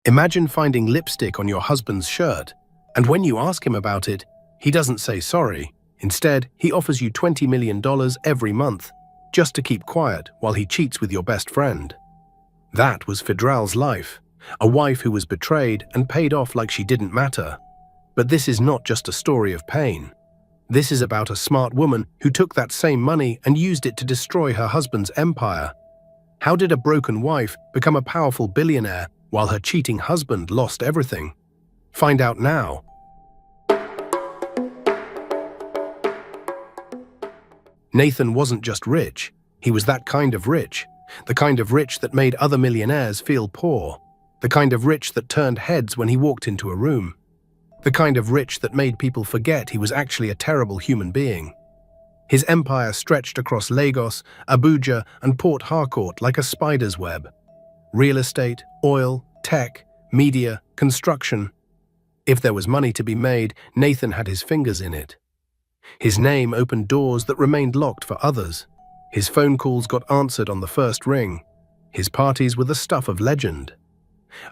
Imagine finding lipstick on your husband's shirt, and when you ask him about it, he doesn't say sorry. Instead, he offers you $20 million every month, just to keep quiet while he cheats with your best friend. That was Fidral's life, a wife who was betrayed and paid off like she didn't matter. But this is not just a story of pain. This is about a smart woman who took that same money and used it to destroy her husband's empire. How did a broken wife become a powerful billionaire while her cheating husband lost everything? Find out now. Nathan wasn't just rich, he was that kind of rich. The kind of rich that made other millionaires feel poor. The kind of rich that turned heads when he walked into a room. The kind of rich that made people forget he was actually a terrible human being. His empire stretched across Lagos, Abuja, and Port Harcourt like a spider's web. Real estate, oil, tech, media, construction. If there was money to be made, Nathan had his fingers in it. His name opened doors that remained locked for others. His phone calls got answered on the first ring. His parties were the stuff of legend.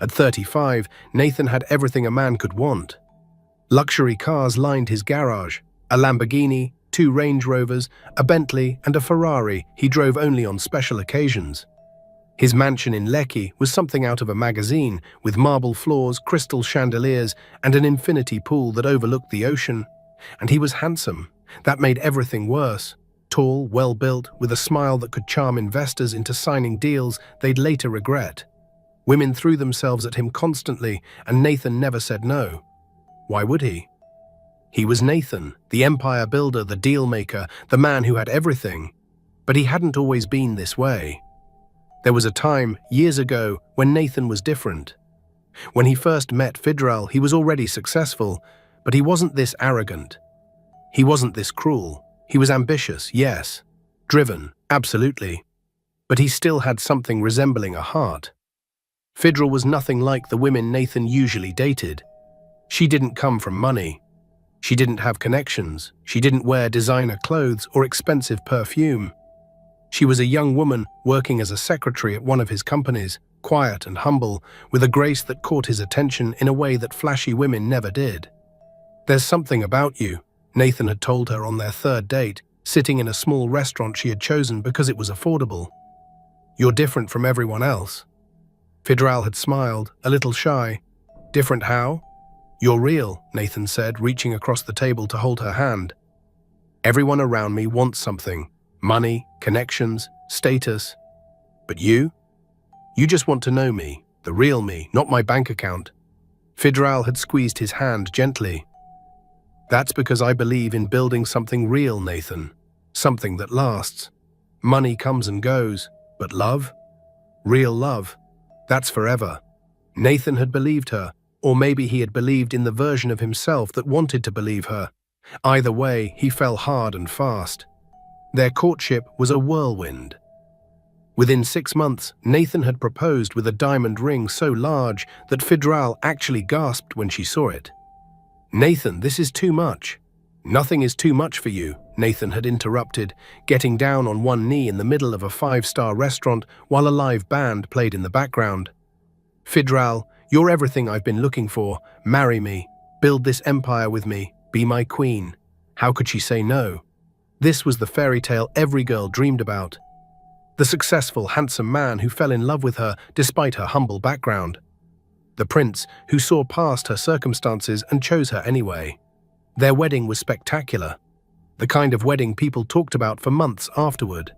At 35, Nathan had everything a man could want. Luxury cars lined his garage, a Lamborghini, 2 Range Rovers, a Bentley, and a Ferrari he drove only on special occasions. His mansion in Lekki was something out of a magazine, with marble floors, crystal chandeliers, and an infinity pool that overlooked the ocean. And he was handsome. That made everything worse. Tall, well-built, with a smile that could charm investors into signing deals they'd later regret. Women threw themselves at him constantly, and Nathan never said no. Why would he? He was Nathan, the empire builder, the deal maker, the man who had everything. But he hadn't always been this way. There was a time, years ago, when Nathan was different. When he first met Fidral, he was already successful, but he wasn't this arrogant. He wasn't this cruel. He was ambitious, yes. Driven, absolutely. But he still had something resembling a heart. Fidral was nothing like the women Nathan usually dated. She didn't come from money. She didn't have connections. She didn't wear designer clothes or expensive perfume. She was a young woman working as a secretary at one of his companies, quiet and humble, with a grace that caught his attention in a way that flashy women never did. "There's something about you," Nathan had told her on their third date, sitting in a small restaurant she had chosen because it was affordable. "You're different from everyone else." Fidral had smiled, a little shy. "Different how?" "You're real," Nathan said, reaching across the table to hold her hand. "Everyone around me wants something. Money, connections, status. But you? You just want to know me, the real me, not my bank account." Fidral had squeezed his hand gently. "That's because I believe in building something real, Nathan. Something that lasts. Money comes and goes, but love? Real love, that's forever." Nathan had believed her, or maybe he had believed in the version of himself that wanted to believe her. Either way, he fell hard and fast. Their courtship was a whirlwind. Within 6 months, Nathan had proposed with a diamond ring so large that Fidral actually gasped when she saw it. "Nathan, this is too much." "Nothing is too much for you," Nathan had interrupted, getting down on one knee in the middle of a 5-star restaurant while a live band played in the background. "Fidral, you're everything I've been looking for. Marry me. Build this empire with me. Be my queen." How could she say no? This was the fairy tale every girl dreamed about. The successful, handsome man who fell in love with her despite her humble background. The prince who saw past her circumstances and chose her anyway. Their wedding was spectacular. The kind of wedding people talked about for months afterward.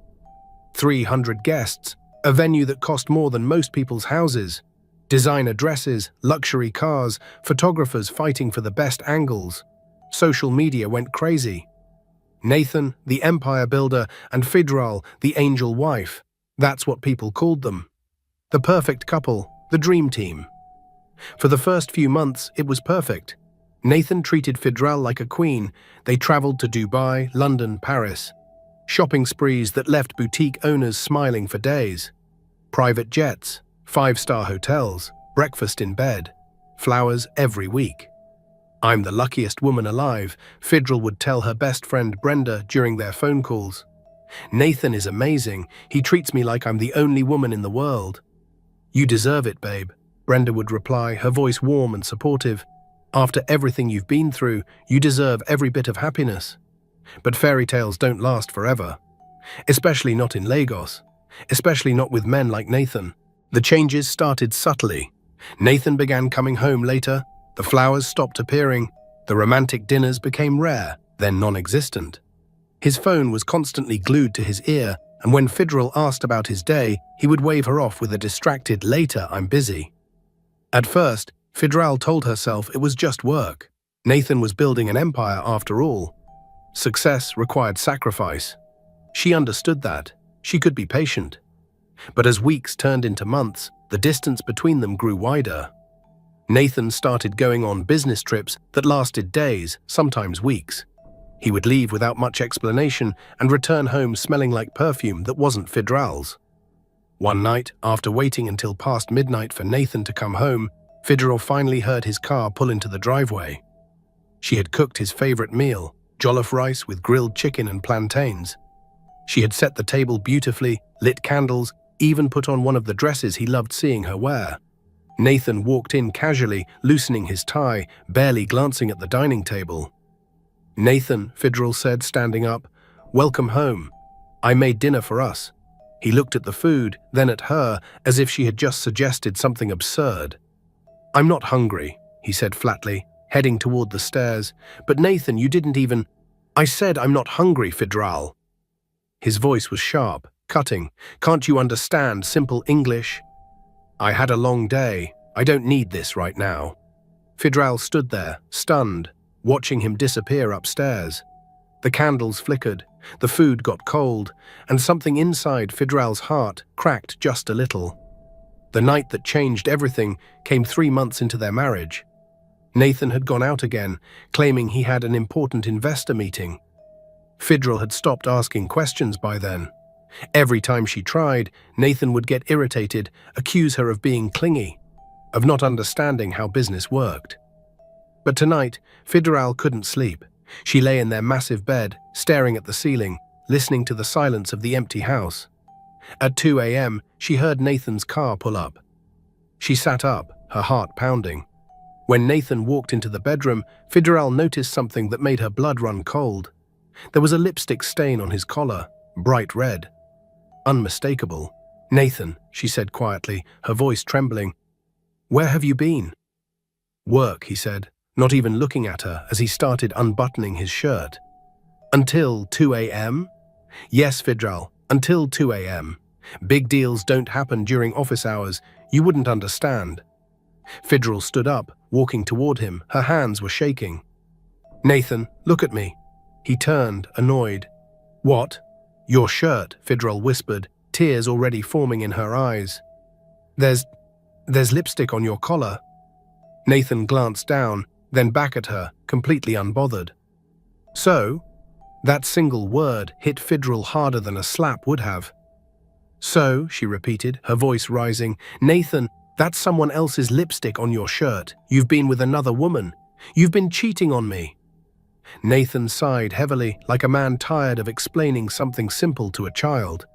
300 guests, a venue that cost more than most people's houses. Designer dresses, luxury cars, photographers fighting for the best angles. Social media went crazy. Nathan, the empire builder, and Fidral, the angel wife. That's what people called them. The perfect couple, the dream team. For the first few months, it was perfect. Nathan treated Fidral like a queen. They traveled to Dubai, London, Paris. Shopping sprees that left boutique owners smiling for days. Private jets, 5-star hotels, breakfast in bed, flowers every week. "I'm the luckiest woman alive," Fidral would tell her best friend Brenda during their phone calls. "Nathan is amazing. He treats me like I'm the only woman in the world." "You deserve it, babe." Brenda would reply, her voice warm and supportive. After everything you've been through, you deserve every bit of happiness. But fairy tales don't last forever. Especially not in Lagos. Especially not with men like Nathan. The changes started subtly. Nathan began coming home later, the flowers stopped appearing, the romantic dinners became rare, then non-existent. His phone was constantly glued to his ear, and when Fidral asked about his day, he would wave her off with a distracted "later, I'm busy." At first, Fidral told herself it was just work. Nathan was building an empire after all. Success required sacrifice. She understood that. She could be patient. But as weeks turned into months, the distance between them grew wider. Nathan started going on business trips that lasted days, sometimes weeks. He would leave without much explanation and return home smelling like perfume that wasn't Fidral's. One night, after waiting until past midnight for Nathan to come home, Fidral finally heard his car pull into the driveway. She had cooked his favorite meal, jollof rice with grilled chicken and plantains. She had set the table beautifully, lit candles, even put on one of the dresses he loved seeing her wear. Nathan walked in casually, loosening his tie, barely glancing at the dining table. "Nathan," Fidral said, standing up, "welcome home. I made dinner for us." He looked at the food, then at her, as if she had just suggested something absurd. "I'm not hungry," he said flatly, heading toward the stairs. "But Nathan, you didn't even—" "I said I'm not hungry, Fidral." His voice was sharp, cutting. "Can't you understand simple English?" "I had a long day. I don't need this right now." Fidral stood there, stunned, watching him disappear upstairs. The candles flickered, the food got cold, and something inside Fidral's heart cracked just a little. The night that changed everything came 3 months into their marriage. Nathan had gone out again, claiming he had an important investor meeting. Fidral had stopped asking questions by then. Every time she tried, Nathan would get irritated, accuse her of being clingy, of not understanding how business worked. But tonight, Fidral couldn't sleep. She lay in their massive bed, staring at the ceiling, listening to the silence of the empty house. At 2 a.m., she heard Nathan's car pull up. She sat up, her heart pounding. When Nathan walked into the bedroom, Fidral noticed something that made her blood run cold. There was a lipstick stain on his collar, bright red. Unmistakable. "Nathan," she said quietly, her voice trembling. "Where have you been?" "Work," he said, not even looking at her as he started unbuttoning his shirt. "Until 2 a.m.? "Yes, Fidral, until 2 a.m. Big deals don't happen during office hours. You wouldn't understand." Fidral stood up, walking toward him. Her hands were shaking. "Nathan, look at me." He turned, annoyed. "What?" "Your shirt," Fidral whispered, tears already forming in her eyes. There's lipstick on your collar." Nathan glanced down, then back at her, completely unbothered. "So?" That single word hit Fidral harder than a slap would have. "So," she repeated, her voice rising, "Nathan, that's someone else's lipstick on your shirt. You've been with another woman. You've been cheating on me." Nathan sighed heavily, like a man tired of explaining something simple to a child.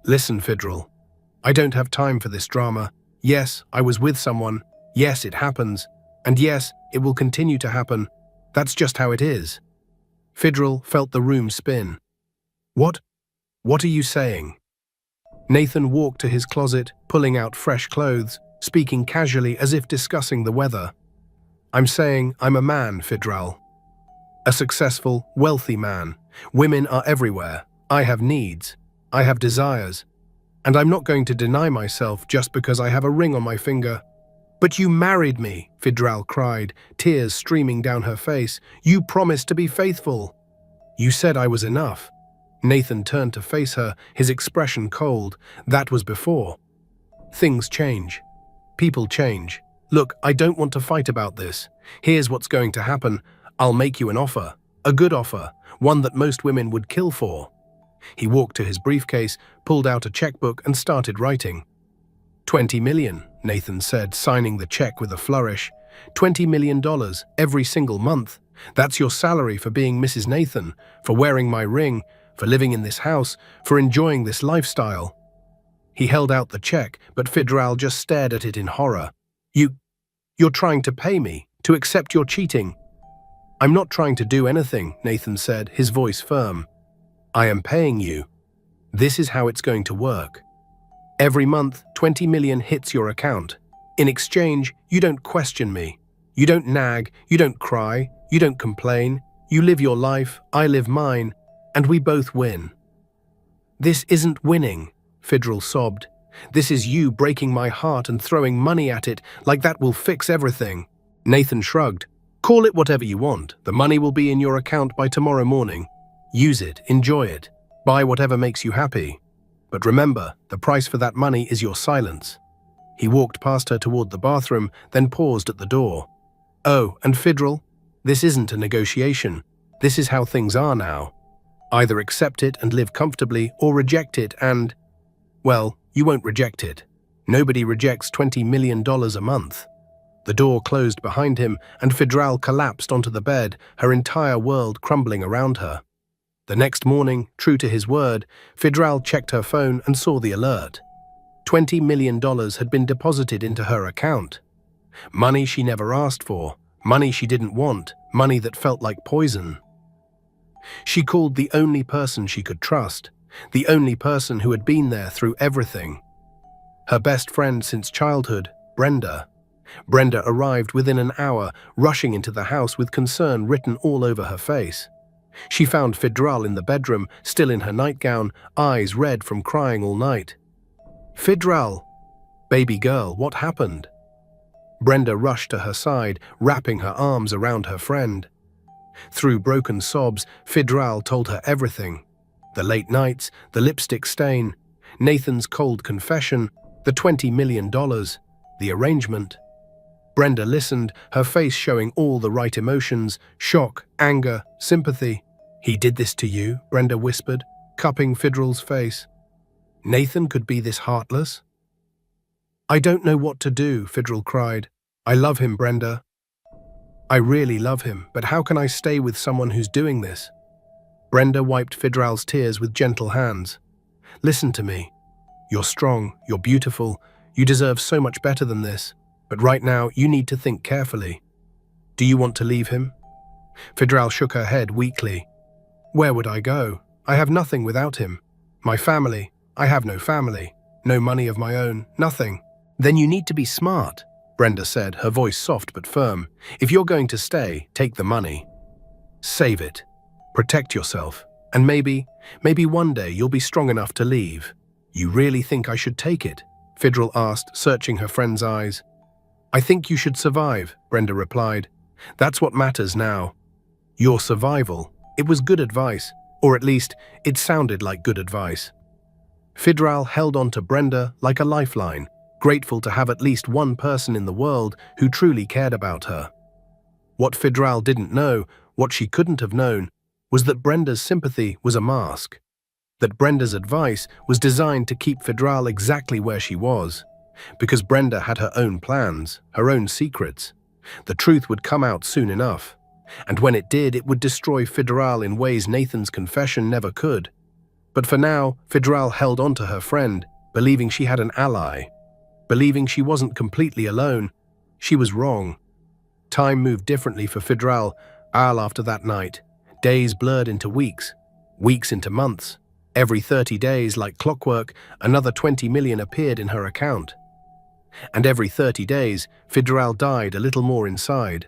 "Listen, Fidral, I don't have time for this drama. Yes, I was with someone. Yes, it happens. And yes, it will continue to happen. That's just how it is." Fidral felt the room spin. What are you saying?" Nathan walked to his closet, pulling out fresh clothes, speaking casually as if discussing the weather. "I'm saying I'm a man, Fidral. A successful, wealthy man. Women are everywhere. I have needs. I have desires. And I'm not going to deny myself just because I have a ring on my finger." "But you married me," Fidral cried, tears streaming down her face. "You promised to be faithful." "You said I was enough." Nathan turned to face her, his expression cold. "That was before. Things change. People change. Look, I don't want to fight about this. Here's what's going to happen. I'll make you an offer. A good offer. One that most women would kill for." He walked to his briefcase, pulled out a checkbook and started writing. $20 million, Nathan said, signing the check with a flourish. $20 million every single month. That's your salary for being Mrs. Nathan, for wearing my ring, for living in this house, for enjoying this lifestyle. He held out the check, but Fidral just stared at it in horror. You, you're trying to pay me, to accept your cheating. I'm not trying to do anything, Nathan said, his voice firm. I am paying you. This is how it's going to work. Every month, 20 million hits your account. In exchange, you don't question me. You don't nag, you don't cry, you don't complain. You live your life, I live mine, and we both win. This isn't winning, Fidral sobbed. This is you breaking my heart and throwing money at it like that will fix everything. Nathan shrugged. Call it whatever you want. The money will be in your account by tomorrow morning. Use it, enjoy it, buy whatever makes you happy. But remember, the price for that money is your silence. He walked past her toward the bathroom, then paused at the door. Oh, and Fidral, this isn't a negotiation. This is how things are now. Either accept it and live comfortably, or reject it and, well, you won't reject it. Nobody rejects $20 million a month. The door closed behind him, and Fidral collapsed onto the bed, her entire world crumbling around her. The next morning, true to his word, Fidral checked her phone and saw the alert. $20 million had been deposited into her account. Money she never asked for, money she didn't want, money that felt like poison. She called the only person she could trust, the only person who had been there through everything. Her best friend since childhood, Brenda. Brenda arrived within an hour, rushing into the house with concern written all over her face. She found Fidral in the bedroom, still in her nightgown, eyes red from crying all night. Fidral! Baby girl, what happened? Brenda rushed to her side, wrapping her arms around her friend. Through broken sobs, Fidral told her everything. The late nights, the lipstick stain, Nathan's cold confession, the $20 million, the arrangement. Brenda listened, her face showing all the right emotions, shock, anger, sympathy. He did this to you, Brenda whispered, cupping Fidral's face. Nathan could be this heartless? I don't know what to do, Fidral cried. I love him, Brenda. I really love him, but how can I stay with someone who's doing this? Brenda wiped Fidral's tears with gentle hands. Listen to me. You're strong, you're beautiful, you deserve so much better than this. But right now, you need to think carefully. Do you want to leave him? Fidral shook her head weakly. Where would I go? I have nothing without him. My family. I have no family. No money of my own. Nothing. Then you need to be smart, Brenda said, her voice soft but firm. If you're going to stay, take the money. Save it. Protect yourself. And maybe one day you'll be strong enough to leave. You really think I should take it? Fidral asked, searching her friend's eyes. I think you should survive, Brenda replied. That's what matters now. Your survival. It was good advice, or at least, it sounded like good advice. Fidral held on to Brenda like a lifeline, grateful to have at least one person in the world who truly cared about her. What Fidral didn't know, what she couldn't have known, was that Brenda's sympathy was a mask. That Brenda's advice was designed to keep Fidral exactly where she was. Because Brenda had her own plans, her own secrets. The truth would come out soon enough. And when it did, it would destroy Fidral in ways Nathan's confession never could. But for now, Fidral held on to her friend, believing she had an ally. Believing she wasn't completely alone. She was wrong. Time moved differently for Fidral after that night. Days blurred into weeks, weeks into months. Every 30 days, like clockwork, another 20 million appeared in her account. And every 30 days, Fidral died a little more inside.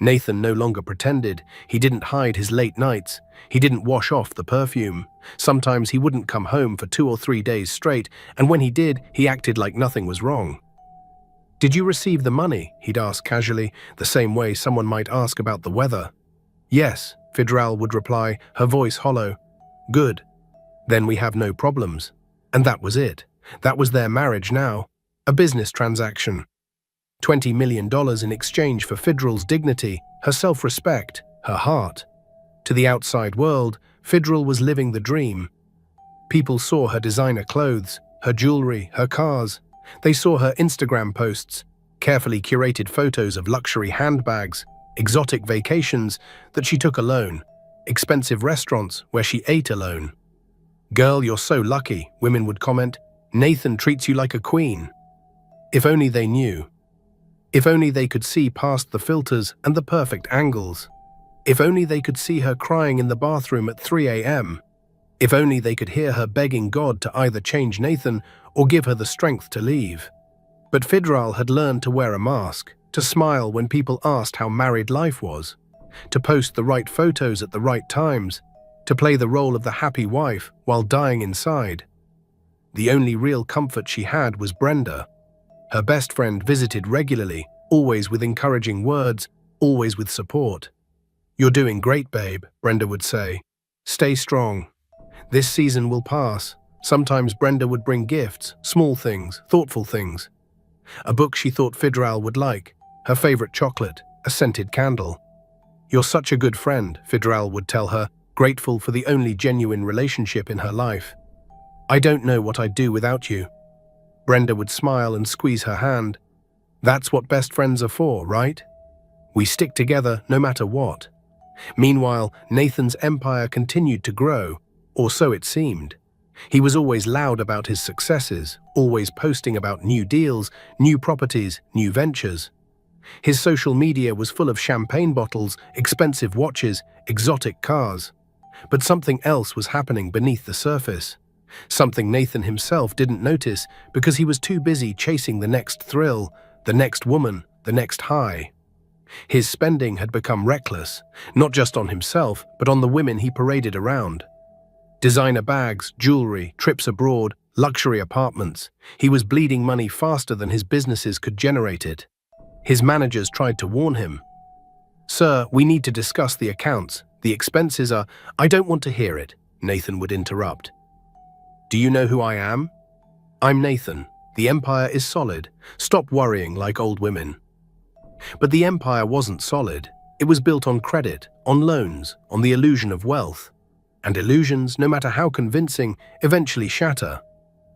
Nathan no longer pretended. He didn't hide his late nights. He didn't wash off the perfume. Sometimes he wouldn't come home for 2 or 3 days straight, and when he did, he acted like nothing was wrong. Did you receive the money? He'd ask casually, the same way someone might ask about the weather. Yes, Fidral would reply, her voice hollow. Good. Then we have no problems. And that was it. That was their marriage now. A business transaction. $20 million in exchange for Fidral's dignity, her self-respect, her heart. To the outside world, Fidral was living the dream. People saw her designer clothes, her jewelry, her cars. They saw her Instagram posts, carefully curated photos of luxury handbags, exotic vacations that she took alone, expensive restaurants where she ate alone. Girl, you're so lucky, women would comment. Nathan treats you like a queen. If only they knew. If only they could see past the filters and the perfect angles. If only they could see her crying in the bathroom at 3 a.m. If only they could hear her begging God to either change Nathan or give her the strength to leave. But Fidral had learned to wear a mask, to smile when people asked how married life was, to post the right photos at the right times, to play the role of the happy wife while dying inside. The only real comfort she had was Brenda. Her best friend visited regularly, always with encouraging words, always with support. "You're doing great, babe," Brenda would say. "Stay strong. This season will pass." Sometimes Brenda would bring gifts, small things, thoughtful things. A book she thought Fidral would like, her favorite chocolate, a scented candle. "You're such a good friend," Fidral would tell her, grateful for the only genuine relationship in her life. "I don't know what I'd do without you." Brenda would smile and squeeze her hand. "That's what best friends are for, right? We stick together no matter what." Meanwhile, Nathan's empire continued to grow, or so it seemed. He was always loud about his successes, always posting about new deals, new properties, new ventures. His social media was full of champagne bottles, expensive watches, exotic cars. But something else was happening beneath the surface. Something Nathan himself didn't notice because he was too busy chasing the next thrill, the next woman, the next high. His spending had become reckless, not just on himself, but on the women he paraded around. Designer bags, jewelry, trips abroad, luxury apartments. He was bleeding money faster than his businesses could generate it. His managers tried to warn him. "Sir, we need to discuss the accounts. The expenses are—" "I don't want to hear it," Nathan would interrupt. "Do you know who I am? I'm Nathan. The empire is solid. Stop worrying like old women." But the empire wasn't solid. It was built on credit, on loans, on the illusion of wealth. And illusions, no matter how convincing, eventually shatter.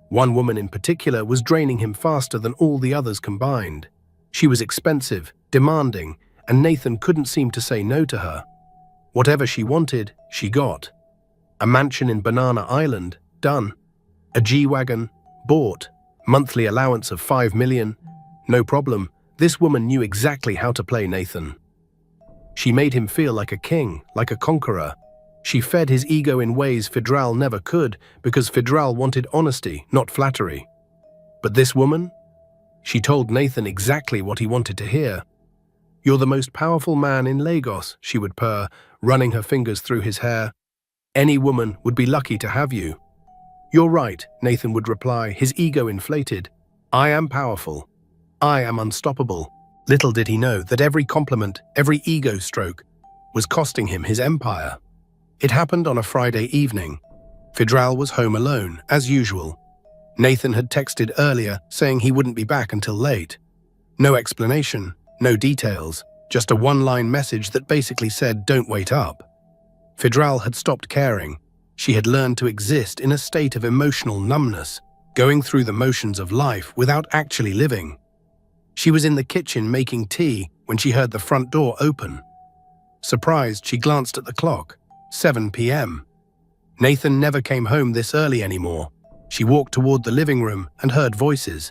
One woman in particular was draining him faster than all the others combined. She was expensive, demanding, and Nathan couldn't seem to say no to her. Whatever she wanted, she got. A mansion in Banana Island, done. A G-Wagon, bought. Monthly allowance of $5 million, no problem. This woman knew exactly how to play Nathan. She made him feel like a king, like a conqueror. She fed his ego in ways Fidral never could because Fidral wanted honesty, not flattery. But this woman? She told Nathan exactly what he wanted to hear. "You're the most powerful man in Lagos," she would purr, running her fingers through his hair. "Any woman would be lucky to have you." "You're right," Nathan would reply, his ego inflated. "I am powerful. I am unstoppable." Little did he know that every compliment, every ego stroke, was costing him his empire. It happened on a Friday evening. Fidral was home alone, as usual. Nathan had texted earlier saying he wouldn't be back until late. No explanation, no details, just a one-line message that basically said, "Don't wait up." Fidral had stopped caring. She had learned to exist in a state of emotional numbness, going through the motions of life without actually living. She was in the kitchen making tea when she heard the front door open. Surprised, she glanced at the clock. 7 p.m. Nathan never came home this early anymore. She walked toward the living room and heard voices.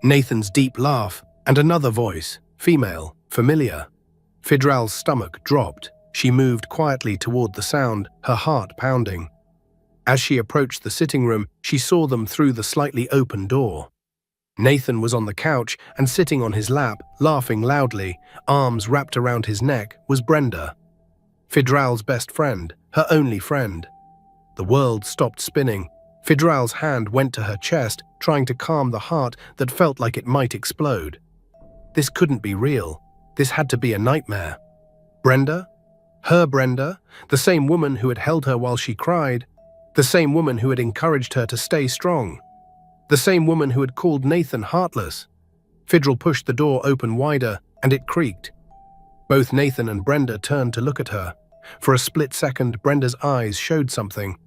Nathan's deep laugh and another voice, female, familiar. Fidral's stomach dropped. She moved quietly toward the sound, her heart pounding. As she approached the sitting room, she saw them through the slightly open door. Nathan was on the couch and sitting on his lap, laughing loudly, arms wrapped around his neck, was Brenda. Fidral's best friend, her only friend. The world stopped spinning. Fidral's hand went to her chest, trying to calm the heart that felt like it might explode. This couldn't be real. This had to be a nightmare. Brenda? Her Brenda? The same woman who had held her while she cried. The same woman who had encouraged her to stay strong. The same woman who had called Nathan heartless. Fidral pushed the door open wider, and it creaked. Both Nathan and Brenda turned to look at her. For a split second, Brenda's eyes showed something.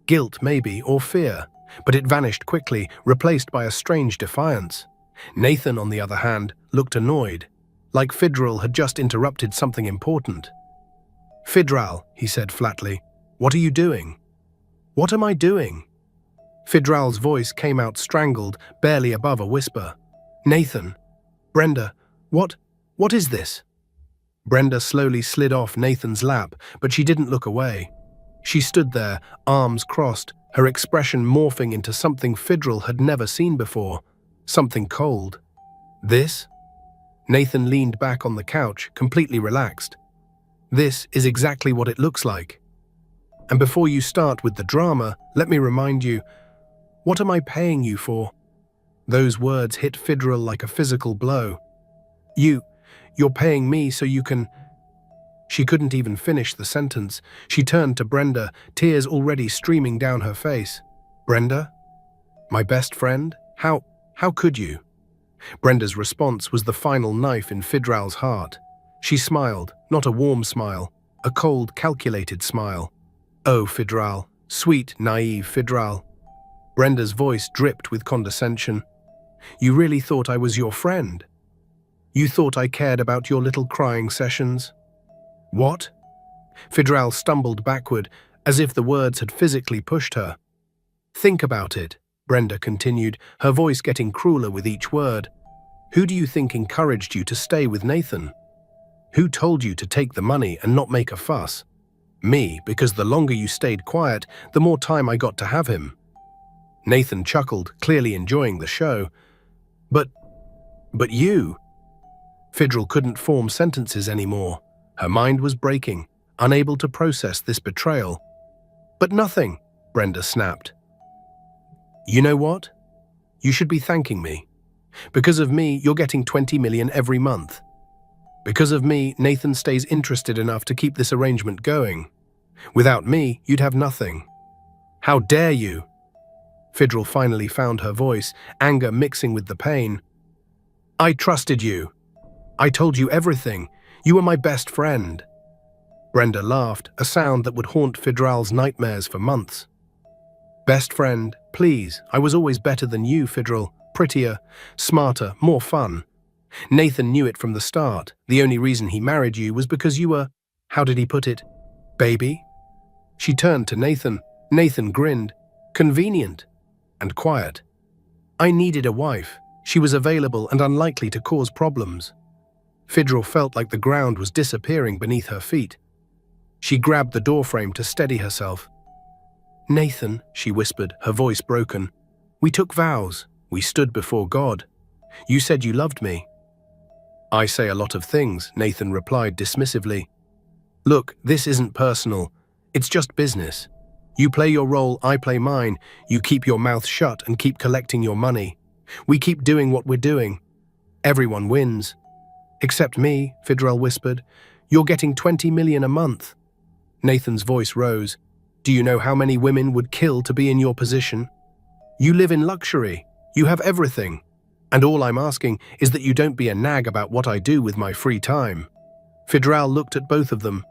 Guilt, maybe, or fear, but it vanished quickly, replaced by a strange defiance. Nathan, on the other hand, looked annoyed, like Fidral had just interrupted something important. "Fidral," he said flatly, "what are you doing?" "What am I doing?" Fidral's voice came out strangled, barely above a whisper. "Nathan, Brenda, What? What is this? Brenda slowly slid off Nathan's lap, but she didn't look away. She stood there, arms crossed, her expression morphing into something Fidral had never seen before, something cold. This? Nathan leaned back on the couch, completely relaxed. This is exactly what it looks like. And before you start with the drama, let me remind you, what am I paying you for? Those words hit Fidral like a physical blow. You're paying me so you can... She couldn't even finish the sentence. She turned to Brenda, tears already streaming down her face. Brenda? My best friend? How could you? Brenda's response was the final knife in Fidral's heart. She smiled, not a warm smile, a cold, calculated smile. Oh, Fidral, sweet, naive Fidral. Brenda's voice dripped with condescension. You really thought I was your friend? You thought I cared about your little crying sessions? What? Fidral stumbled backward, as if the words had physically pushed her. Think about it, Brenda continued, her voice getting crueler with each word. Who do you think encouraged you to stay with Nathan? Who told you to take the money and not make a fuss? Me, because the longer you stayed quiet, the more time I got to have him. Nathan chuckled, clearly enjoying the show. But you... Fidral couldn't form sentences anymore. Her mind was breaking, unable to process this betrayal. But nothing, Brenda snapped. You know what? You should be thanking me. Because of me, you're getting 20 million every month. Because of me, Nathan stays interested enough to keep this arrangement going. Without me, you'd have nothing. How dare you? Fidral finally found her voice, anger mixing with the pain. I trusted you. I told you everything. You were my best friend. Brenda laughed, a sound that would haunt Fidral's nightmares for months. Best friend, please, I was always better than you, Fidral. Prettier, smarter, more fun. Nathan knew it from the start. The only reason he married you was because you were, how did he put it, baby? She turned to Nathan. Nathan grinned, convenient and quiet. I needed a wife. She was available and unlikely to cause problems. Fidral felt like the ground was disappearing beneath her feet. She grabbed the doorframe to steady herself. Nathan, she whispered, her voice broken. We took vows. We stood before God. You said you loved me. I say a lot of things, Nathan replied dismissively. Look, this isn't personal. It's just business. You play your role, I play mine. You keep your mouth shut and keep collecting your money. We keep doing what we're doing. Everyone wins. Except me, Fidral whispered. You're getting 20 million a month. Nathan's voice rose. Do you know how many women would kill to be in your position? You live in luxury. You have everything. And all I'm asking is that you don't be a nag about what I do with my free time. Fidral looked at both of them.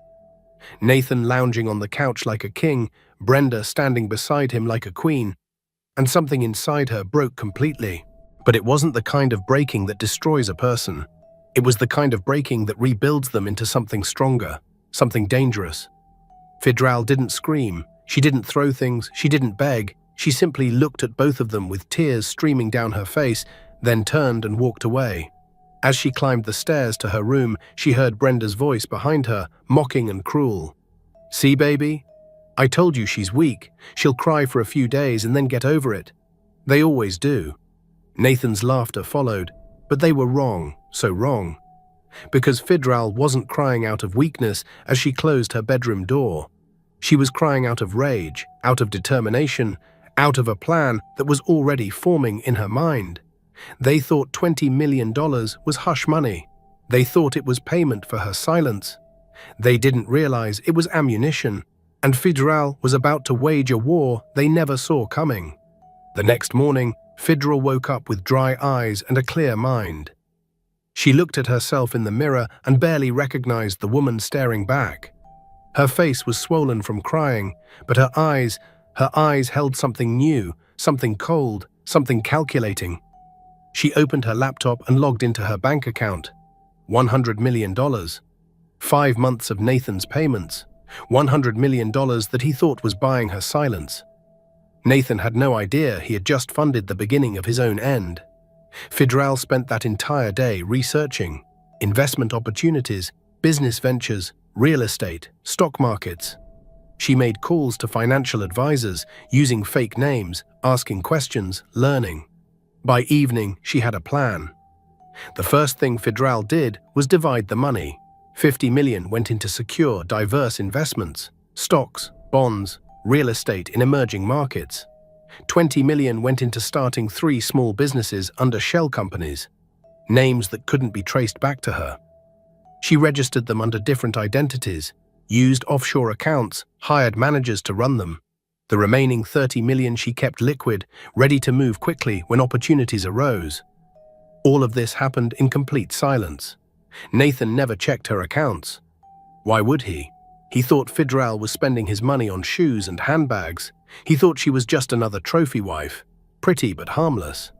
Nathan lounging on the couch like a king, Brenda standing beside him like a queen. And something inside her broke completely. But it wasn't the kind of breaking that destroys a person. It was the kind of breaking that rebuilds them into something stronger, something dangerous. Fidral didn't scream. She didn't throw things. She didn't beg. She simply looked at both of them with tears streaming down her face, then turned and walked away. As she climbed the stairs to her room, she heard Brenda's voice behind her, mocking and cruel. See, baby? I told you she's weak. She'll cry for a few days and then get over it. They always do. Nathan's laughter followed, but they were wrong, so wrong. Because Fidral wasn't crying out of weakness as she closed her bedroom door. She was crying out of rage, out of determination, out of a plan that was already forming in her mind. They thought $20 million was hush money. They thought it was payment for her silence. They didn't realize it was ammunition, and Fidral was about to wage a war they never saw coming. The next morning, Fidral woke up with dry eyes and a clear mind. She looked at herself in the mirror and barely recognized the woman staring back. Her face was swollen from crying, but her eyes held something new, something cold, something calculating. She opened her laptop and logged into her bank account. $100 million. 5 months of Nathan's payments. $100 million that he thought was buying her silence. Nathan had no idea he had just funded the beginning of his own end. Fidral spent that entire day researching, investment opportunities, business ventures, real estate, stock markets. She made calls to financial advisors, using fake names, asking questions, learning. By evening, she had a plan. The first thing Fidral did was divide the money. 50 million went into secure, diverse investments, stocks, bonds, real estate in emerging markets. 20 million went into starting 3 small businesses under shell companies, names that couldn't be traced back to her. She registered them under different identities, used offshore accounts, hired managers to run them. The remaining 30 million she kept liquid, ready to move quickly when opportunities arose. All of this happened in complete silence. Nathan never checked her accounts. Why would he? He thought Fidral was spending his money on shoes and handbags. He thought she was just another trophy wife, pretty but harmless.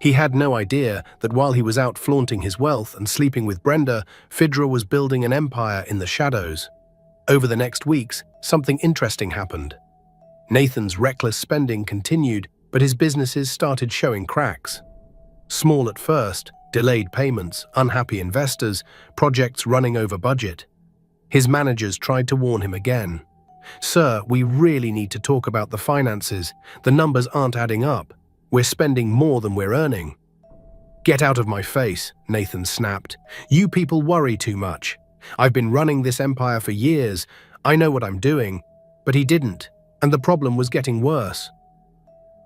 He had no idea that while he was out flaunting his wealth and sleeping with Brenda, Fidral was building an empire in the shadows. Over the next weeks, something interesting happened. Nathan's reckless spending continued, but his businesses started showing cracks. Small at first, delayed payments, unhappy investors, projects running over budget. His managers tried to warn him again. "Sir, we really need to talk about the finances. The numbers aren't adding up. We're spending more than we're earning." "Get out of my face," Nathan snapped. "You people worry too much. I've been running this empire for years. I know what I'm doing." But he didn't, and the problem was getting worse.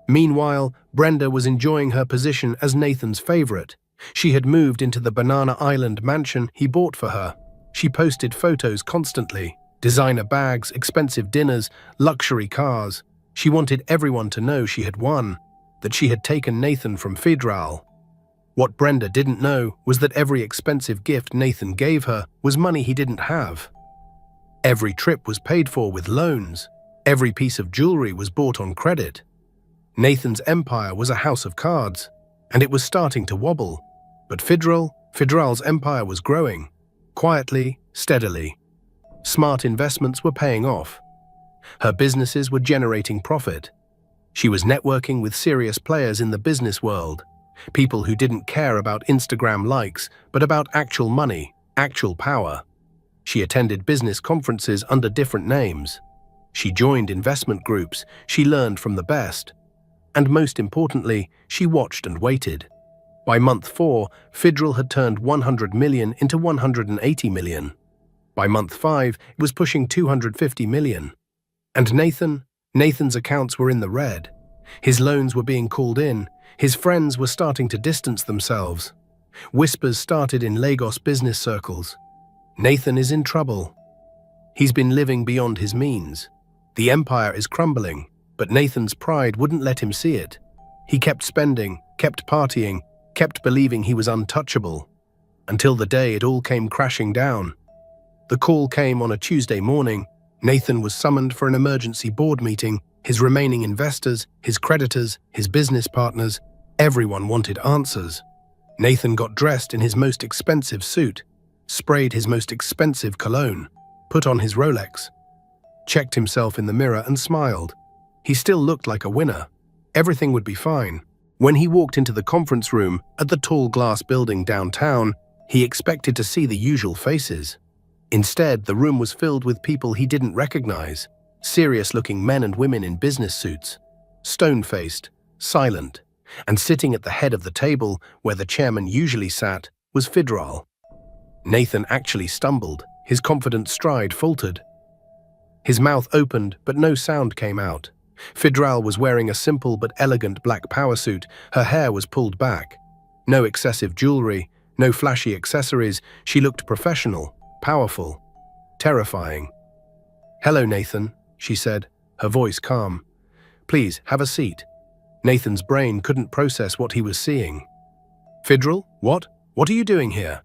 Meanwhile, Brenda was enjoying her position as Nathan's favorite. She had moved into the Banana Island mansion he bought for her. She posted photos constantly, designer bags, expensive dinners, luxury cars. She wanted everyone to know she had won, that she had taken Nathan from Fidral. What Brenda didn't know was that every expensive gift Nathan gave her was money he didn't have. Every trip was paid for with loans. Every piece of jewelry was bought on credit. Nathan's empire was a house of cards, and it was starting to wobble. But Fidral's empire was growing, quietly, steadily. Smart investments were paying off. Her businesses were generating profit. She was networking with serious players in the business world, people who didn't care about Instagram likes, but about actual money, actual power. She attended business conferences under different names. She joined investment groups. She learned from the best. And most importantly, she watched and waited. By month 4, Fidral had turned 100 million into 180 million. By month 5, it was pushing 250 million. And Nathan's accounts were in the red. His loans were being called in. His friends were starting to distance themselves. Whispers started in Lagos business circles. Nathan is in trouble. He's been living beyond his means. The empire is crumbling, but Nathan's pride wouldn't let him see it. He kept spending, kept partying, kept believing he was untouchable, until the day it all came crashing down. The call came on a Tuesday morning. Nathan was summoned for an emergency board meeting. His remaining investors, his creditors, his business partners, everyone wanted answers. Nathan got dressed in his most expensive suit, sprayed his most expensive cologne, put on his Rolex, checked himself in the mirror and smiled. He still looked like a winner. Everything would be fine. When he walked into the conference room at the tall glass building downtown, he expected to see the usual faces. Instead, the room was filled with people he didn't recognize, serious-looking men and women in business suits, stone-faced, silent, and sitting at the head of the table where the chairman usually sat was Fidral. Nathan actually stumbled. His confident stride faltered. His mouth opened, but no sound came out. Fidral was wearing a simple but elegant black power suit. Her hair was pulled back. No excessive jewelry, no flashy accessories. She looked professional, powerful, terrifying. "Hello, Nathan," she said, her voice calm. "Please, have a seat." Nathan's brain couldn't process what he was seeing. "Fidral, what? What are you doing here?"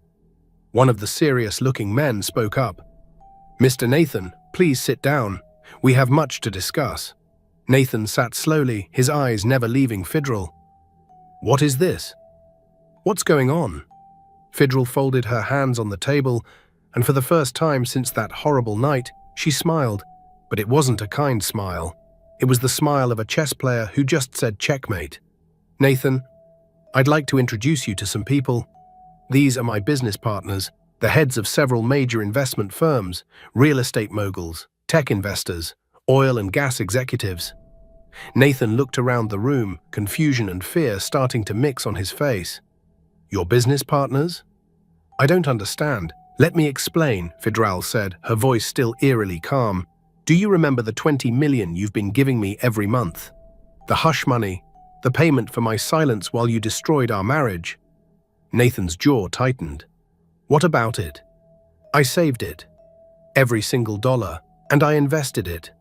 One of the serious-looking men spoke up. "Mr. Nathan, please sit down. We have much to discuss." Nathan sat slowly, his eyes never leaving Fidral. "What is this? What's going on?" Fidral folded her hands on the table, and for the first time since that horrible night, she smiled. But it wasn't a kind smile. It was the smile of a chess player who just said checkmate. "Nathan, I'd like to introduce you to some people." These are my business partners, the heads of several major investment firms, real estate moguls, tech investors, oil and gas executives. Nathan looked around the room, confusion and fear starting to mix on his face. Your business partners? I don't understand. Let me explain, Fidral said, her voice still eerily calm. Do you remember the 20 million you've been giving me every month? The hush money, the payment for my silence while you destroyed our marriage? Nathan's jaw tightened. What about it? I saved it. Every single dollar, and I invested it.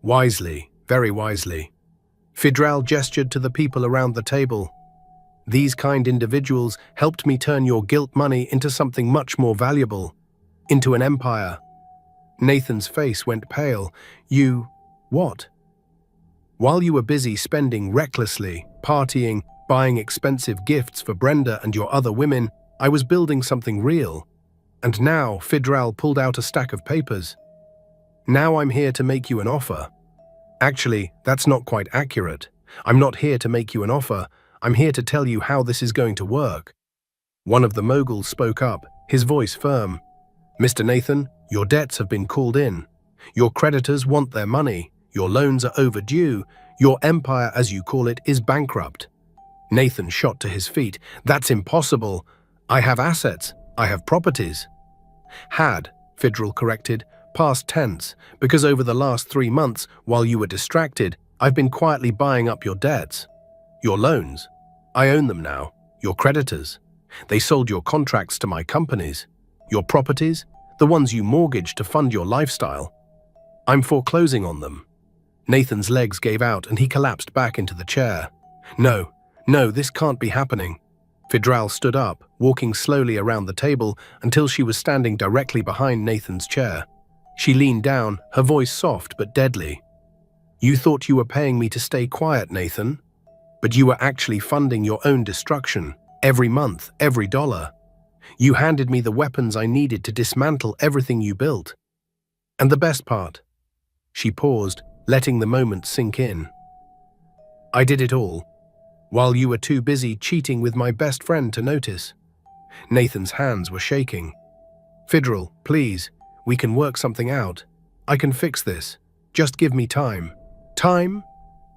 Wisely, very wisely. Fidral gestured to the people around the table. These kind individuals helped me turn your guilt money into something much more valuable, into an empire. Nathan's face went pale. You, what? While you were busy spending recklessly, partying, buying expensive gifts for Brenda and your other women, I was building something real. And now Fidral pulled out a stack of papers. Now I'm here to make you an offer. Actually, that's not quite accurate. I'm not here to make you an offer. I'm here to tell you how this is going to work. One of the moguls spoke up, his voice firm. Mr. Nathan, your debts have been called in. Your creditors want their money. Your loans are overdue. Your empire, as you call it, is bankrupt. Nathan shot to his feet. That's impossible. I have assets. I have properties. Had, Fidral corrected, past tense, because over the last 3 months, while you were distracted, I've been quietly buying up your debts. Your loans. I own them now. Your creditors. They sold your contracts to my companies. Your properties, the ones you mortgaged to fund your lifestyle. I'm foreclosing on them. Nathan's legs gave out and he collapsed back into the chair. No, this can't be happening. Fidral stood up, walking slowly around the table until she was standing directly behind Nathan's chair. She leaned down, her voice soft but deadly. You thought you were paying me to stay quiet, Nathan, but you were actually funding your own destruction, every month, every dollar. You handed me the weapons I needed to dismantle everything you built. And the best part. She paused, letting the moment sink in. I did it all, while you were too busy cheating with my best friend to notice. Nathan's hands were shaking. Fidral, please, we can work something out. I can fix this. Just give me time. Time?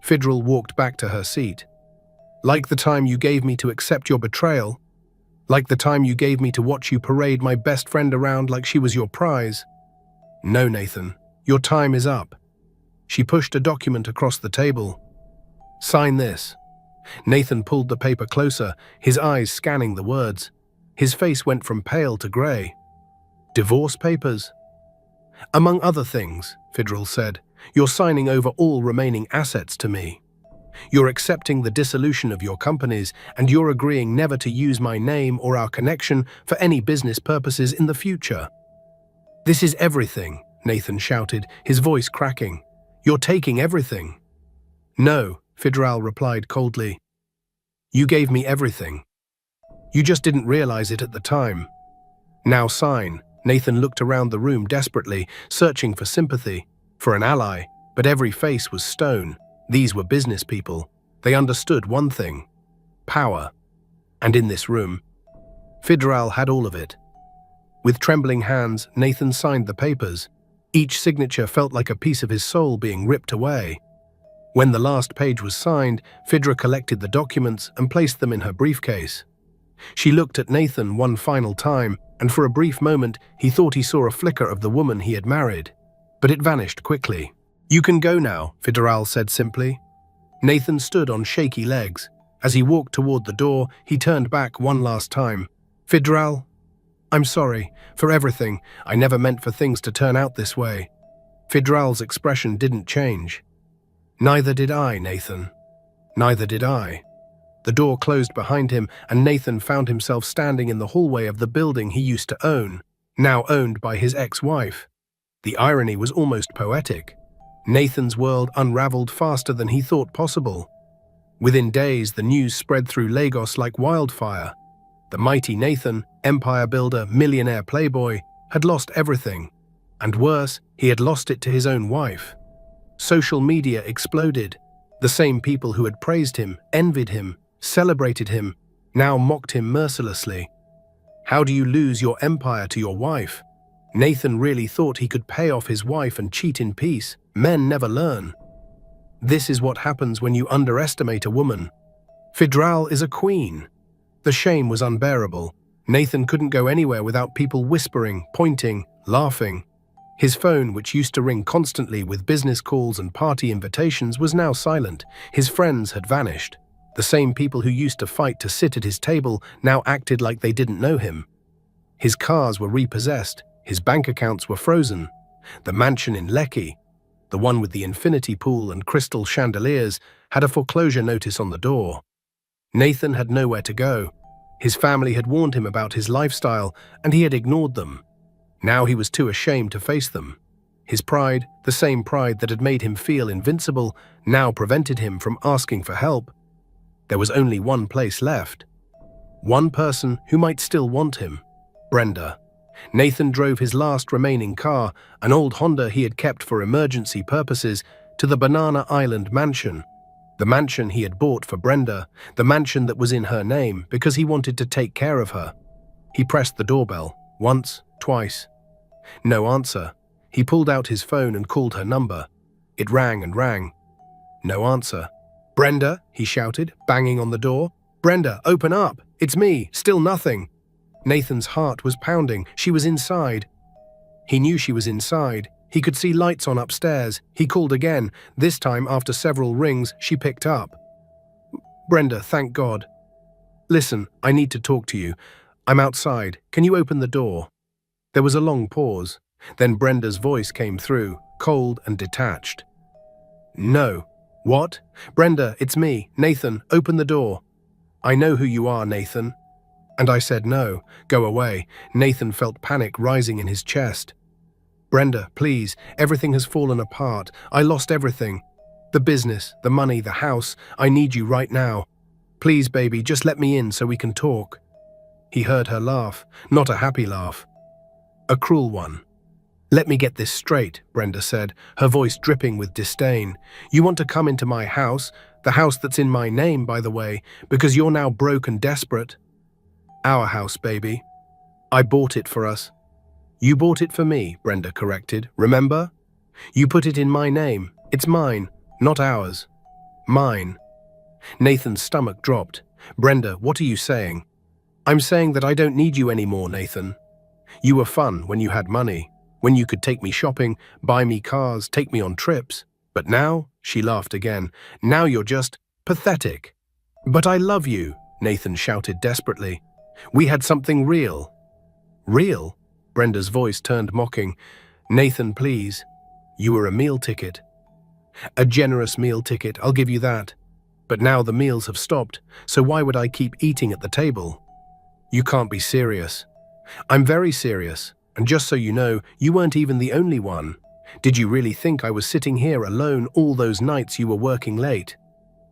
Fidral walked back to her seat. Like the time you gave me to accept your betrayal? Like the time you gave me to watch you parade my best friend around like she was your prize? No, Nathan, your time is up. She pushed a document across the table. Sign this. Nathan pulled the paper closer, his eyes scanning the words. His face went from pale to grey. Divorce papers? Among other things, Fidral said, you're signing over all remaining assets to me. You're accepting the dissolution of your companies, and you're agreeing never to use my name or our connection for any business purposes in the future. This is everything, Nathan shouted, his voice cracking. You're taking everything. No, Fidral replied coldly. You gave me everything. You just didn't realize it at the time. Now sign. Nathan looked around the room desperately, searching for sympathy, for an ally, but every face was stone. These were business people. They understood one thing: power. And in this room, Fidral had all of it. With trembling hands, Nathan signed the papers. Each signature felt like a piece of his soul being ripped away. When the last page was signed, Fidral collected the documents and placed them in her briefcase. She looked at Nathan one final time, and for a brief moment he thought he saw a flicker of the woman he had married. But it vanished quickly. You can go now, Fidral said simply. Nathan stood on shaky legs. As he walked toward the door, he turned back one last time. Fidral, I'm sorry for everything. I never meant for things to turn out this way. Fidral's expression didn't change. Neither did I, Nathan. Neither did I. The door closed behind him, and Nathan found himself standing in the hallway of the building he used to own, now owned by his ex-wife. The irony was almost poetic. Nathan's world unraveled faster than he thought possible. Within days, the news spread through Lagos like wildfire. The mighty Nathan, empire builder, millionaire playboy, had lost everything. And worse, he had lost it to his own wife. Social media exploded. The same people who had praised him, envied him, celebrated him, now mocked him mercilessly. How do you lose your empire to your wife? Nathan really thought he could pay off his wife and cheat in peace. Men never learn. This is what happens when you underestimate a woman. Fidral is a queen. The shame was unbearable. Nathan couldn't go anywhere without people whispering, pointing, laughing. His phone, which used to ring constantly with business calls and party invitations, was now silent. His friends had vanished. The same people who used to fight to sit at his table now acted like they didn't know him. His cars were repossessed. His bank accounts were frozen. The mansion in Lekki, the one with the infinity pool and crystal chandeliers, had a foreclosure notice on the door. Nathan had nowhere to go. His family had warned him about his lifestyle, and he had ignored them. Now he was too ashamed to face them. His pride, the same pride that had made him feel invincible, now prevented him from asking for help. There was only one place left. One person who might still want him. Brenda. Nathan drove his last remaining car, an old Honda he had kept for emergency purposes, to the Banana Island mansion. The mansion he had bought for Brenda, the mansion that was in her name because he wanted to take care of her. He pressed the doorbell, once, twice. No answer. He pulled out his phone and called her number. It rang and rang. No answer. "Brenda," he shouted, banging on the door. "Brenda, open up! It's me, still nothing!" Nathan's heart was pounding. She was inside. He knew she was inside. He could see lights on upstairs. He called again. This time, after several rings, she picked up. "Brenda, thank God. Listen, I need to talk to you. I'm outside. Can you open the door?" There was a long pause. Then Brenda's voice came through, cold and detached. "No." "What?" "Brenda, it's me. Nathan, open the door." "I know who you are, Nathan." And I said no. "Go away." Nathan felt panic rising in his chest. "Brenda, please, everything has fallen apart. I lost everything. The business, the money, the house. I need you right now. Please, baby, just let me in so we can talk." He heard her laugh, not a happy laugh. A cruel one. "Let me get this straight," Brenda said, her voice dripping with disdain. "You want to come into my house, the house that's in my name, by the way, because you're now broke and desperate?" "Our house, baby. I bought it for us." "You bought it for me," Brenda corrected. "Remember? You put it in my name. It's mine, not ours. Mine." Nathan's stomach dropped. "Brenda, what are you saying?" "I'm saying that I don't need you anymore, Nathan. You were fun when you had money, when you could take me shopping, buy me cars, take me on trips. But now," she laughed again, "now you're just pathetic." "But I love you," Nathan shouted desperately. "We had something real." "Real?" Brenda's voice turned mocking. "Nathan, please. You were a meal ticket. A generous meal ticket, I'll give you that. But now the meals have stopped, so why would I keep eating at the table? You can't be serious." "I'm very serious, and just so you know, you weren't even the only one. Did you really think I was sitting here alone all those nights you were working late?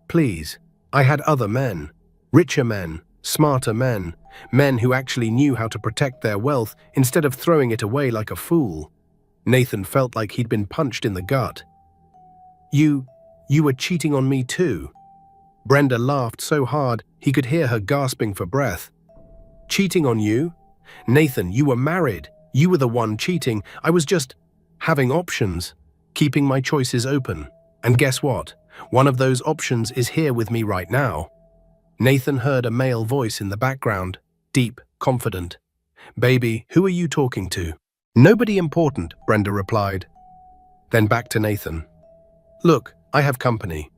Please, I had other men, richer men, smarter men, men who actually knew how to protect their wealth instead of throwing it away like a fool." Nathan felt like he'd been punched in the gut. You were cheating on me too." Brenda laughed so hard he could hear her gasping for breath. "Cheating on you? Nathan, you were married. You were the one cheating. I was just having options, keeping my choices open. And guess what? One of those options is here with me right now." Nathan heard a male voice in the background, deep, confident. "Baby, who are you talking to?" "Nobody important," Brenda replied. Then back to Nathan. "Look, I have company.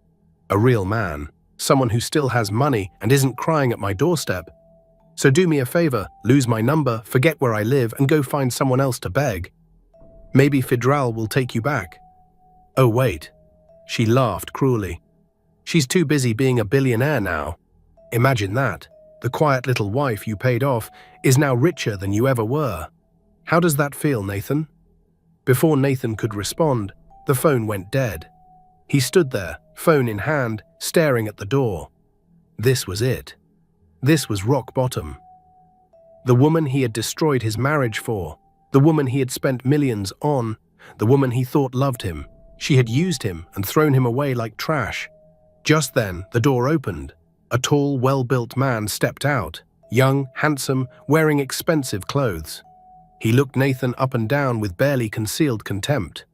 A real man. Someone who still has money and isn't crying at my doorstep. So do me a favor, lose my number, forget where I live, and go find someone else to beg. Maybe Fidral will take you back." "Oh, wait." She laughed cruelly. "She's too busy being a billionaire now. Imagine that. The quiet little wife you paid off is now richer than you ever were. How does that feel, Nathan?" Before Nathan could respond, the phone went dead. He stood there, phone in hand, staring at the door. This was it. This was rock bottom. The woman he had destroyed his marriage for, the woman he had spent millions on, the woman he thought loved him. She had used him and thrown him away like trash. Just then, the door opened. A tall, well-built man stepped out. young, handsome, wearing expensive clothes. He looked Nathan up and down with barely concealed contempt.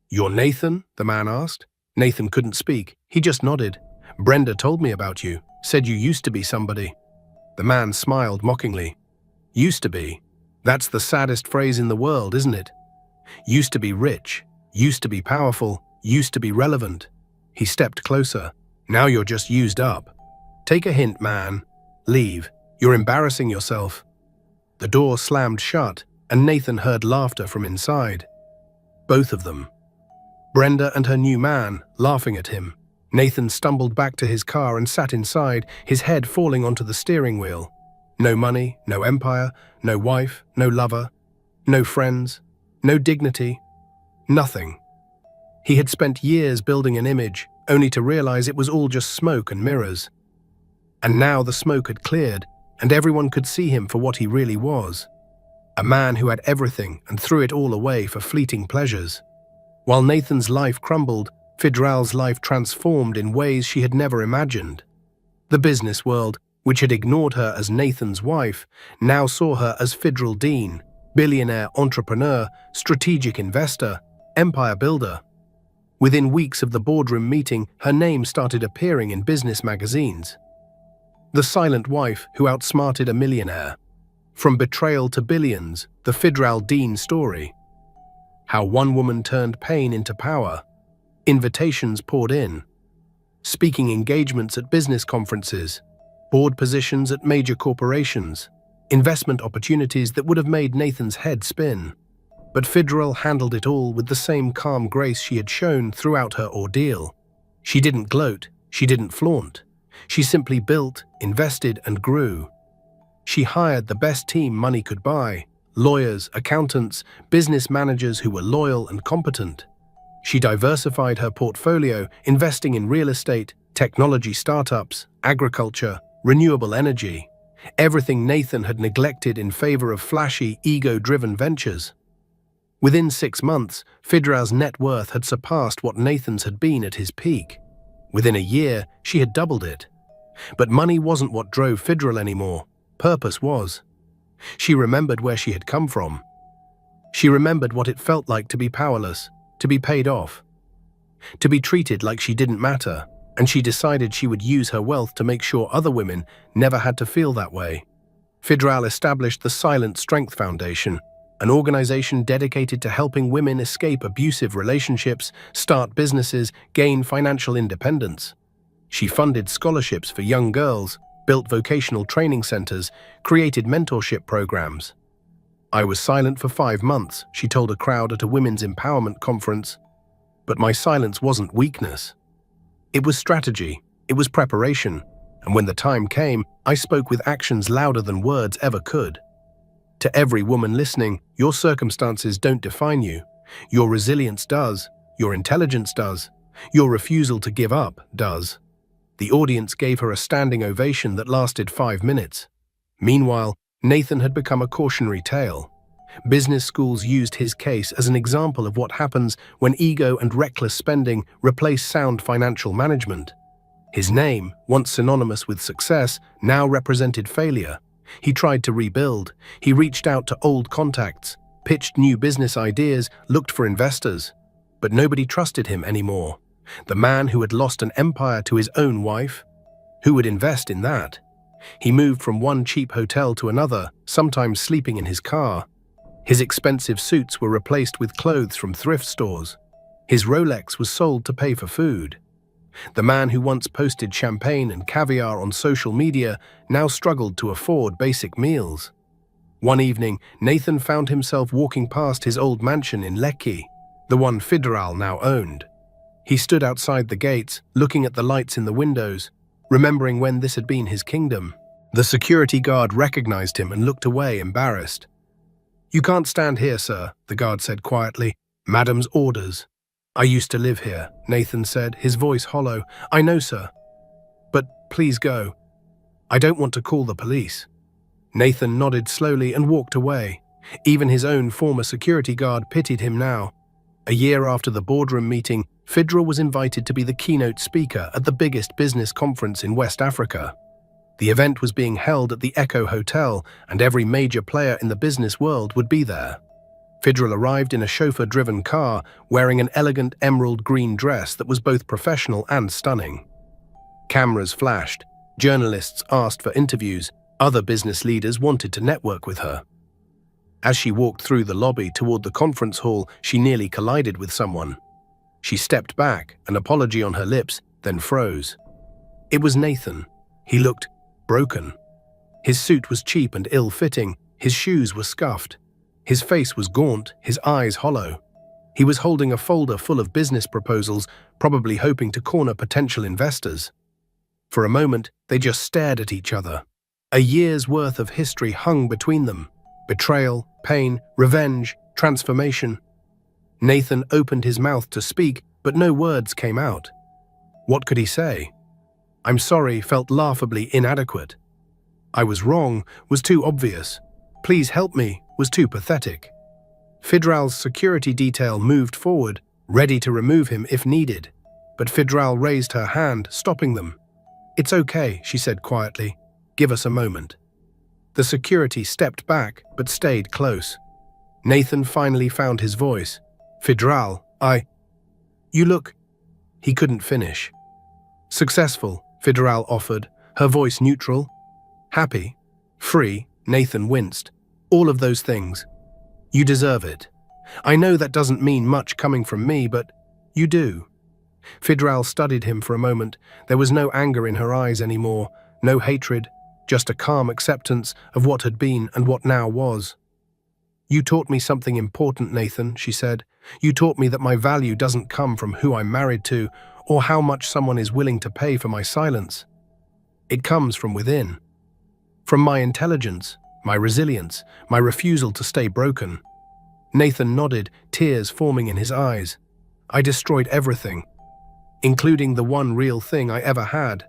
"You're Nathan?" the man asked. Nathan couldn't speak. He just nodded. "Brenda told me about you, said you used to be somebody." The man smiled mockingly. "Used to be? That's the saddest phrase in the world, isn't it? Used to be rich, used to be powerful, used to be relevant." He stepped closer. "Now you're just used up. Take a hint, man. Leave. You're embarrassing yourself." The door slammed shut, and Nathan heard laughter from inside. Both of them. Brenda and her new man, laughing at him. Nathan stumbled back to his car and sat inside, his head falling onto the steering wheel. No money, no empire, no wife, no lover, no friends, no dignity, nothing. He had spent years building an image, only to realize it was all just smoke and mirrors. And now the smoke had cleared, and everyone could see him for what he really was. A man who had everything and threw it all away for fleeting pleasures. While Nathan's life crumbled, Fidral's life transformed in ways she had never imagined. The business world, which had ignored her as Nathan's wife, now saw her as Fidral Dean, billionaire entrepreneur, strategic investor, empire builder. Within weeks of the boardroom meeting, her name started appearing in business magazines. The Silent Wife Who Outsmarted a Millionaire. From betrayal to billions, the Fidral Dean story. How one woman turned pain into power. Invitations poured in. Speaking engagements at business conferences. Board positions at major corporations. Investment opportunities that would have made Nathan's head spin. But Fidral handled it all with the same calm grace she had shown throughout her ordeal. She didn't gloat, she didn't flaunt. She simply built, invested, and grew. She hired the best team money could buy, lawyers, accountants, business managers who were loyal and competent. She diversified her portfolio, investing in real estate, technology startups, agriculture, renewable energy, everything Nathan had neglected in favor of flashy, ego-driven ventures. Within 6 months, Fidral's net worth had surpassed what Nathan's had been at his peak. Within a year, she had doubled it. But money wasn't what drove Fidral anymore. Purpose was. She remembered where she had come from. She remembered what it felt like to be powerless, to be paid off, to be treated like she didn't matter, and she decided she would use her wealth to make sure other women never had to feel that way. Fidral established the Silent Strength Foundation, an organization dedicated to helping women escape abusive relationships, start businesses, gain financial independence. She funded scholarships for young girls, built vocational training centers, created mentorship programs. "I was silent for 5 months," she told a crowd at a women's empowerment conference. "But my silence wasn't weakness. It was strategy, it was preparation, and when the time came, I spoke with actions louder than words ever could." To every woman listening, your circumstances don't define you. Your resilience does, your intelligence does, your refusal to give up does. The audience gave her a standing ovation that lasted 5 minutes. Meanwhile, Nathan had become a cautionary tale. Business schools used his case as an example of what happens when ego and reckless spending replace sound financial management. His name, once synonymous with success, now represented failure. He tried to rebuild. He reached out to old contacts, pitched new business ideas, looked for investors. But nobody trusted him anymore. The man who had lost an empire to his own wife? Who would invest in that? He moved from one cheap hotel to another, sometimes sleeping in his car. His expensive suits were replaced with clothes from thrift stores. His Rolex was sold to pay for food. The man who once posted champagne and caviar on social media now struggled to afford basic meals. One evening, Nathan found himself walking past his old mansion in Lekki, the one Fidral now owned. He stood outside the gates, looking at the lights in the windows, remembering when this had been his kingdom. The security guard recognized him and looked away, embarrassed. "You can't stand here, sir," the guard said quietly. "Madam's orders." "I used to live here," Nathan said, his voice hollow. "I know, sir. But please go. I don't want to call the police." Nathan nodded slowly and walked away. Even his own former security guard pitied him now. A year after the boardroom meeting, Fidral was invited to be the keynote speaker at the biggest business conference in West Africa. The event was being held at the Echo Hotel, and every major player in the business world would be there. Fidral arrived in a chauffeur-driven car, wearing an elegant emerald green dress that was both professional and stunning. Cameras flashed, journalists asked for interviews, other business leaders wanted to network with her. As she walked through the lobby toward the conference hall, she nearly collided with someone. She stepped back, an apology on her lips, then froze. It was Nathan. He looked broken. His suit was cheap and ill-fitting, his shoes were scuffed. His face was gaunt, his eyes hollow. He was holding a folder full of business proposals, probably hoping to corner potential investors. For a moment, they just stared at each other. A year's worth of history hung between them. Betrayal, pain, revenge, transformation. Nathan opened his mouth to speak, but no words came out. What could he say? "I'm sorry" felt laughably inadequate. "I was wrong" was too obvious. "Please help me" was too pathetic. Fidral's security detail moved forward, ready to remove him if needed, but Fidral raised her hand, stopping them. "It's okay," she said quietly. "Give us a moment." The security stepped back, but stayed close. Nathan finally found his voice. "Fidral, you look..." He couldn't finish. "Successful," Fidral offered, her voice neutral. "Happy, free," Nathan winced. "All of those things. You deserve it. I know that doesn't mean much coming from me, but you do." Fidral studied him for a moment. There was no anger in her eyes anymore, no hatred, just a calm acceptance of what had been and what now was. "You taught me something important, Nathan," she said. "You taught me that my value doesn't come from who I'm married to or how much someone is willing to pay for my silence. It comes from within. From my intelligence, my resilience, my refusal to stay broken." Nathan nodded, tears forming in his eyes. "I destroyed everything, including the one real thing I ever had."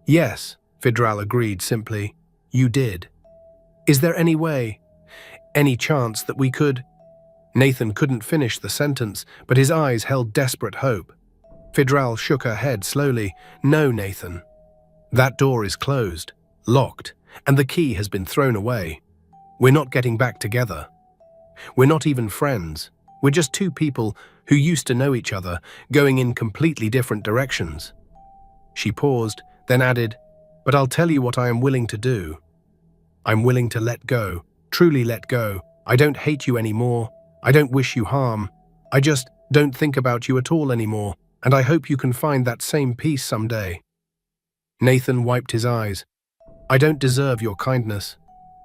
"Yes," Fidral agreed simply. "You did. Is there any way, any chance that we could..." Nathan couldn't finish the sentence, but his eyes held desperate hope. Fidral shook her head slowly. "No, Nathan. That door is closed, locked, and the key has been thrown away. We're not getting back together. We're not even friends. We're just two people who used to know each other, going in completely different directions." She paused, then added, "But I'll tell you what I am willing to do. I'm willing to let go, truly let go. I don't hate you anymore. I don't wish you harm. I just don't think about you at all anymore, and I hope you can find that same peace someday." Nathan wiped his eyes. "I don't deserve your kindness."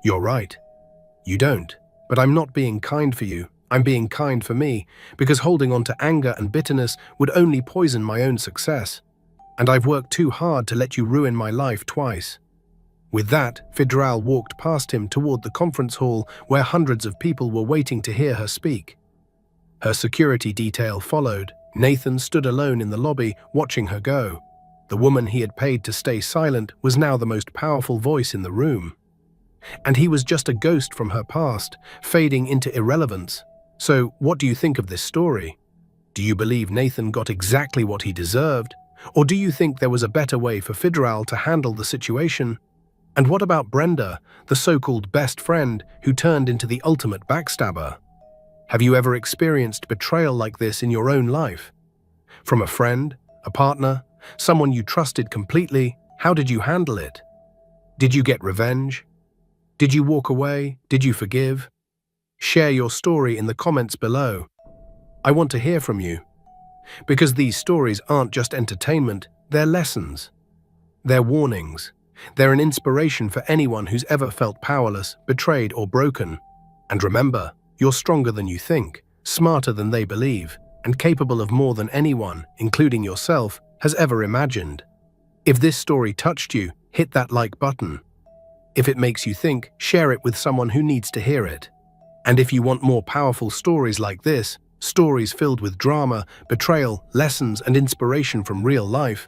"You're right. You don't. But I'm not being kind for you. I'm being kind for me, because holding on to anger and bitterness would only poison my own success. And I've worked too hard to let you ruin my life twice." With that, Fidral walked past him toward the conference hall where hundreds of people were waiting to hear her speak. Her security detail followed. Nathan stood alone in the lobby, watching her go. The woman he had paid to stay silent was now the most powerful voice in the room. And he was just a ghost from her past, fading into irrelevance. So, what do you think of this story? Do you believe Nathan got exactly what he deserved? Or do you think there was a better way for Fidral to handle the situation? And what about Brenda, the so-called best friend who turned into the ultimate backstabber? Have you ever experienced betrayal like this in your own life? From a friend, a partner, someone you trusted completely? How did you handle it? Did you get revenge? Did you walk away? Did you forgive? Share your story in the comments below. I want to hear from you. Because these stories aren't just entertainment, they're lessons. They're warnings. They're an inspiration for anyone who's ever felt powerless, betrayed, or broken. And remember, you're stronger than you think, smarter than they believe, and capable of more than anyone, including yourself, has ever imagined. If this story touched you, hit that like button. If it makes you think, share it with someone who needs to hear it. And if you want more powerful stories like this, stories filled with drama, betrayal, lessons, and inspiration from real life,